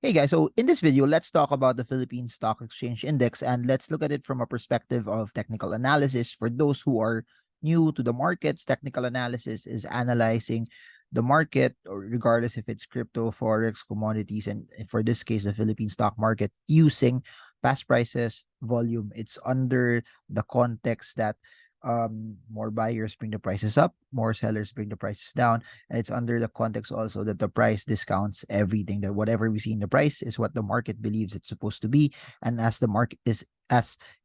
Hey guys, so in this video, let's talk about the Philippine Stock Exchange Index and let's look at it from a perspective of technical analysis. For those who are new to the markets, technical analysis is analyzing the market, or regardless if it's crypto, forex, commodities, and for this case, the Philippine stock market, using past prices, volume. It's under the context that more buyers bring the prices up, more sellers bring the prices down, and it's under the context also that the price discounts everything, that whatever we see in the price is what the market believes it's supposed to be, and as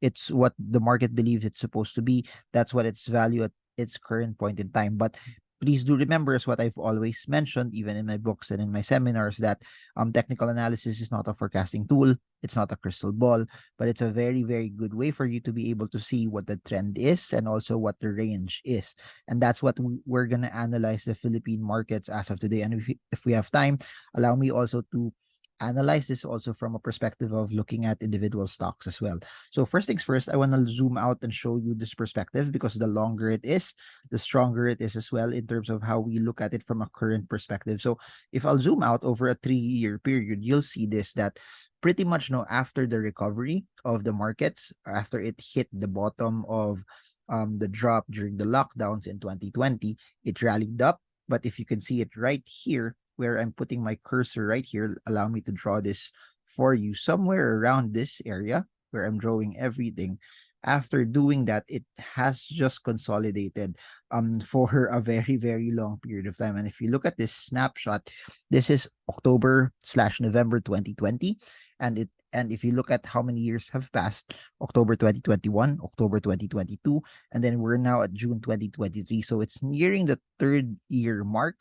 it's what the market believes it's supposed to be, that's what its value at its current point in time. But please do remember, as what I've always mentioned, even in my books and in my seminars, that technical analysis is not a forecasting tool. It's not a crystal ball, but it's a very, very good way for you to be able to see what the trend is and also what the range is. And that's what we're going to analyze the Philippine markets as of today. And if we have time, allow me also to analyze this also from a perspective of looking at individual stocks as well. So first things first, I want to zoom out and show you this perspective, because the longer it is, the stronger it is as well in terms of how we look at it from a current perspective. So if I'll zoom out over a 3-year period, you'll see this, that pretty much after the recovery of the markets, after it hit the bottom of the drop during the lockdowns in 2020, it rallied up. But if you can see it right here, where I'm putting my cursor right here, allow me to draw this for you, somewhere around this area where I'm drawing everything. After doing that, it has just consolidated for a very, very long period of time. And if you look at this snapshot, this is October/November 2020, and if you look at how many years have passed, October 2021, October 2022, and then we're now at June 2023. So it's nearing the 3rd year mark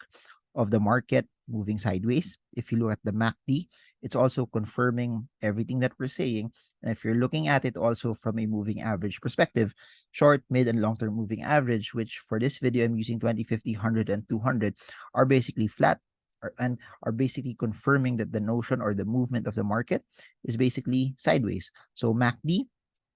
of the market moving sideways. If you look at the MACD, it's also confirming everything that we're saying. And if you're looking at it also from a moving average perspective, short, mid, and long-term moving average, which for this video I'm using 20, 50, 100, and 200, are basically flat, and are basically confirming that the notion or the movement of the market is basically sideways. So MACD,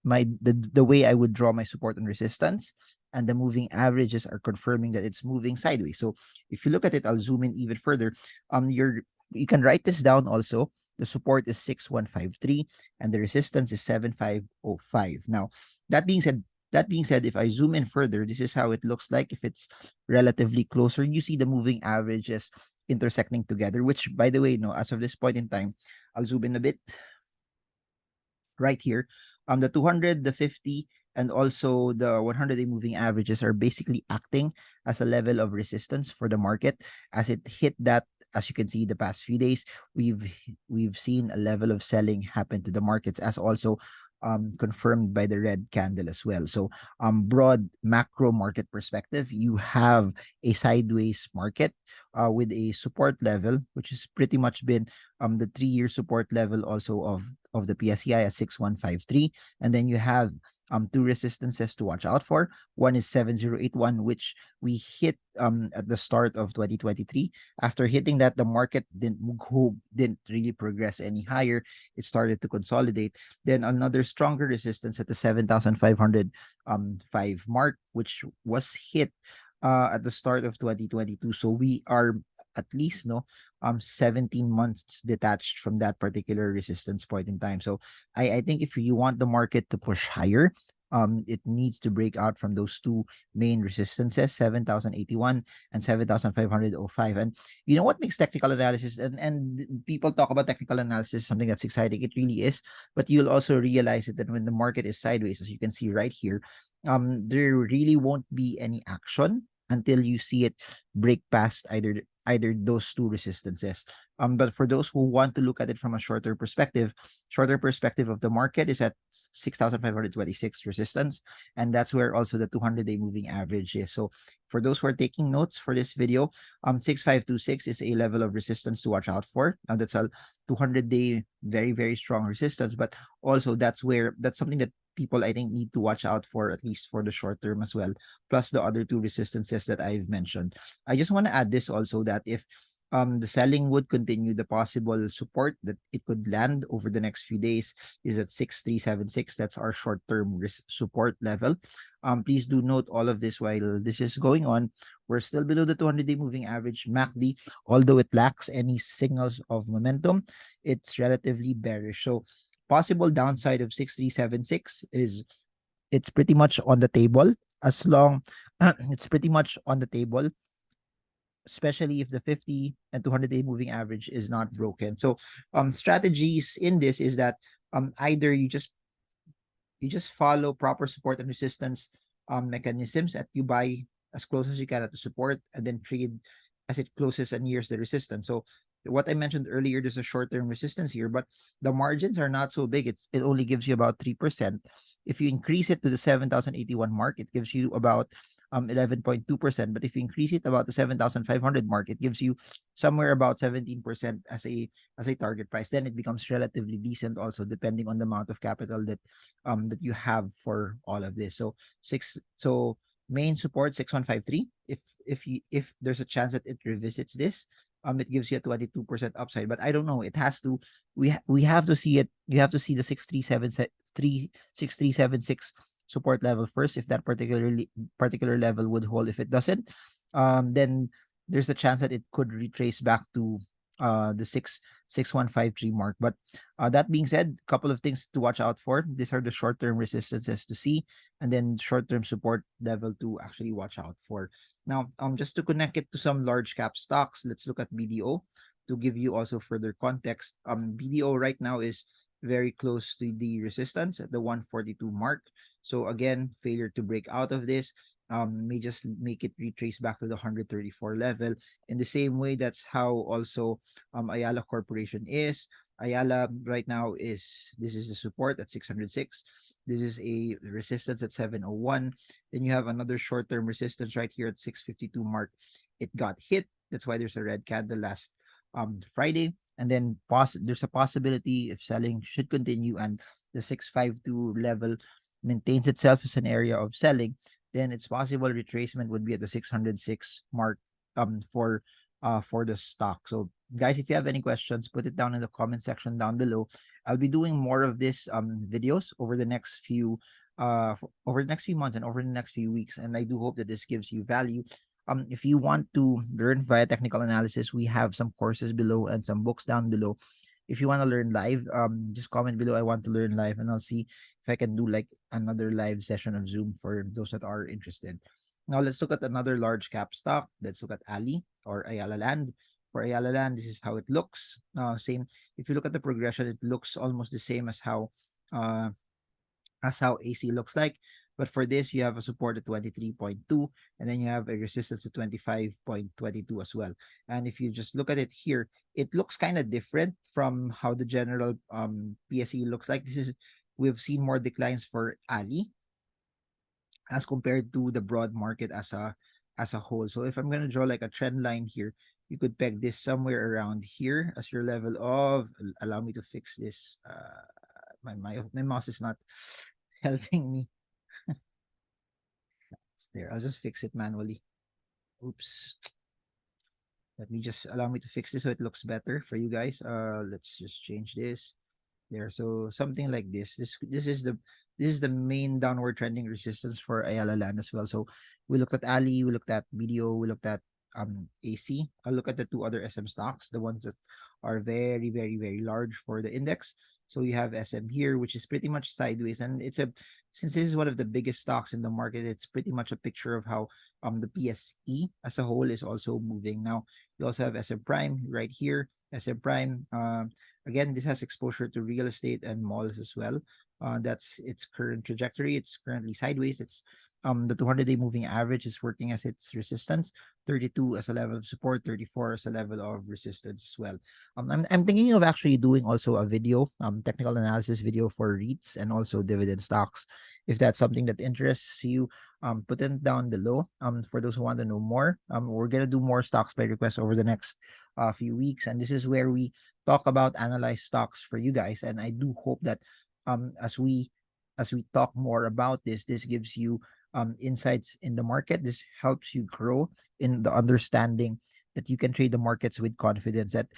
the way I would draw my support and resistance, and the moving averages are confirming that it's moving sideways. So if you look at it, I'll zoom in even further. You can write this down also. The support is 6153 and the resistance is 7505. Now, that being said, if I zoom in further, this is how it looks like if it's relatively closer. You see the moving averages intersecting together, which, by the way, as of this point in time, I'll zoom in a bit right here. The 200, the 50, and also the 100-day moving averages are basically acting as a level of resistance for the market. As it hit that, as you can see, the past few days, we've seen a level of selling happen to the markets, as also confirmed by the red candle as well. So broad macro market perspective, you have a sideways market with a support level, which has pretty much been the 3-year support level also of the PSEI at 6153. And then you have 2 resistances to watch out for. One is 7081, which we hit at the start of 2023. After hitting that, the market didn't really progress any higher. It started to consolidate. Then another stronger resistance at the 7,505 mark, which was hit at the start of 2022. So we are at least 17 months detached from that particular resistance point in time. So I think if you want the market to push higher, it needs to break out from those 2 main resistances, 7,081 and 7,505. And you know what makes technical analysis, and people talk about technical analysis, something that's exciting. It really is, but you'll also realize it that when the market is sideways, as you can see right here, there really won't be any action until you see it break past either those 2 resistances. But for those who want to look at it from a shorter perspective of the market is at 6,526 resistance, and that's where also the 200-day moving average is. So for those who are taking notes for this video, 6526 is a level of resistance to watch out for. Now that's a 200-day very, very strong resistance, but also that's something that people, I think, need to watch out for, at least for the short term as well, plus the other 2 resistances that I've mentioned. I just want to add this also, that if the selling would continue. The possible support that it could land over the next few days is at 6376. That's our short-term risk support level. Please do note all of this while this is going on. We're still below the 200-day moving average MACD, although it lacks any signals of momentum. It's relatively bearish. So possible downside of 6376 is it's pretty much on the table as long it's pretty much on the table, especially if the 50 and 200-day moving average is not broken. So strategies in this is that either you just follow proper support and resistance mechanisms, that you buy as close as you can at the support and then trade as it closes and nears the resistance. So what I mentioned earlier, there's a short-term resistance here, but the margins are not so big. It only gives you about 3%. If you increase it to the 7,081 mark, it gives you about 11.2%. But if you increase it about the 7,500 mark, it gives you somewhere about 17% as a target price. Then it becomes relatively decent also, depending on the amount of capital that you have for all of this. So main support 6153. If there's a chance that it revisits this, it gives you a 22% upside. But I don't know. It has to. We have to see it. You have to see the 6376 support level first. If that particular level would hold. If it doesn't, then there's a chance that it could retrace back to the 6153 mark. But that being said, a couple of things to watch out for. These are the short-term resistances to see, and then short-term support level to actually watch out for. Now, just to connect it to some large cap stocks, let's look at BDO to give you also further context. BDO right now is very close to the resistance at the 142 mark. So again, failure to break out of this may just make it retrace back to the 134 level. In the same way, that's how also Ayala Corporation is. Ayala right now this is the support at 606. This is a resistance at 701. Then you have another short-term resistance right here at 652 mark. It got hit. That's why there's a red candle last Friday. And then there's a possibility if selling should continue and the 652 level maintains itself as an area of selling, then it's possible retracement would be at the 606 mark for the stock. So guys, if you have any questions, put it down in the comment section down below. I'll be doing more of this videos over the next few months and over the next few weeks, and I do hope that this gives you value. If you want to learn via technical analysis, we have some courses below and some books down below. If you want to learn live, just comment below, I want to learn live, and I'll see if I can do like another live session of Zoom for those that are interested. Now let's look at another large cap stock. Let's look at Ali or Ayala Land. For Ayala Land, this is how it looks. Same. If you look at the progression, it looks almost the same as how AC looks like. But for this, you have a support at 23.2, and then you have a resistance at 25.22 as well. And if you just look at it here, it looks kind of different from how the general PSE looks like. We've seen more declines for Ali as compared to the broad market as a whole. So if I'm going to draw like a trend line here, you could peg this somewhere around here as your level of, allow me to fix this. My mouse is not helping me. There, I'll just fix it manually. Oops. Allow me to fix this so it looks better for you guys. Let's just change this. There, so something like this. This is the main downward trending resistance for Ayala Land as well. So we looked at Ali, we looked at BDO, we looked at AC. I'll look at the two other SM stocks, the ones that are very, very, very large for the index. So you have SM here, which is pretty much sideways, and since this is one of the biggest stocks in the market, it's pretty much a picture of how the PSE as a whole is also moving. Now you also have SM Prime right here. SM Prime, again, this has exposure to real estate and malls as well. That's its current trajectory. It's currently sideways. It's the 200-day moving average is working as its resistance, 32 as a level of support, 34 as a level of resistance as well. I'm thinking of actually doing also a video, technical analysis video for REITs and also dividend stocks. If that's something that interests you, put it down below. For those who want to know more, we're gonna do more stocks by request over the next few weeks, and this is where we talk about analyze stocks for you guys. And I do hope that as we talk more about this gives you insights in the market. This helps you grow in the understanding that you can trade the markets with confidence, that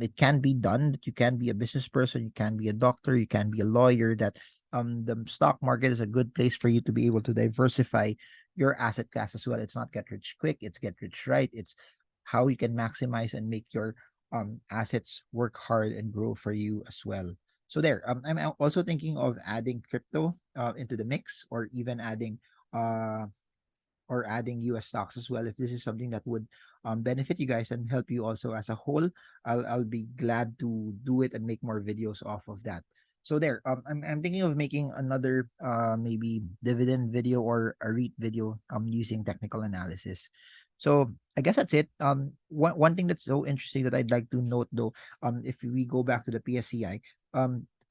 it can be done, that you can be a business person, you can be a doctor, you can be a lawyer, that the stock market is a good place for you to be able to diversify your asset class as well. It's not get rich quick, it's get rich right. It's how you can maximize and make your assets work hard and grow for you as well. So there, I'm also thinking of adding crypto into the mix, or even uh adding US stocks as well. If this is something that would benefit you guys and help you also as a whole, I'll be glad to do it and make more videos off of that. So there, I'm thinking of making another maybe dividend video or a REIT video using technical analysis. So I guess that's it. One thing that's so interesting that I'd like to note though, if we go back to the PSCI,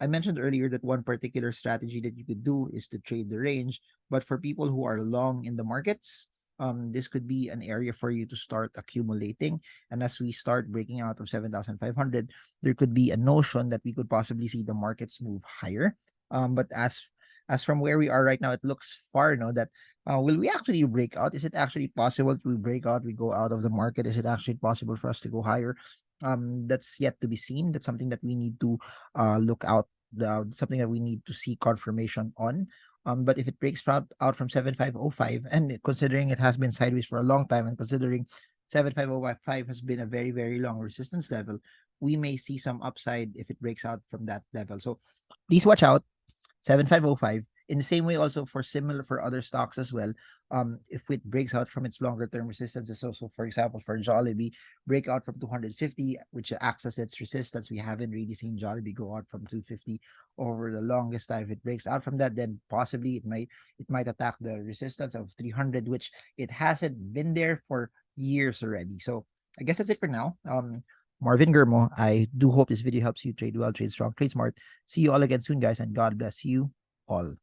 I mentioned earlier that one particular strategy that you could do is to trade the range. But for people who are long in the markets, this could be an area for you to start accumulating. And as we start breaking out of 7,500, there could be a notion that we could possibly see the markets move higher. But as from where we are right now, it looks far, no, that will we actually break out? Is it actually possible to break out? We go out of the market. Is it actually possible for us to go higher? That's yet to be seen. That's something that we need to look out. Something that we need to see confirmation on. But if it breaks out from 7505, and considering it has been sideways for a long time, and considering 7505 has been a very, very long resistance level, we may see some upside if it breaks out from that level. So please watch out. 7505. In the same way, also for similar for other stocks as well, if it breaks out from its longer term resistances, so for example, for Jollibee, break out from 250, which acts as its resistance. We haven't really seen Jollibee go out from 250 over the longest time. If it breaks out from that, then possibly it might attack the resistance of 300, which it hasn't been there for years already. So I guess that's it for now. Marvin Germo, I do hope this video helps you trade well, trade strong, trade smart. See you all again soon, guys, and God bless you all.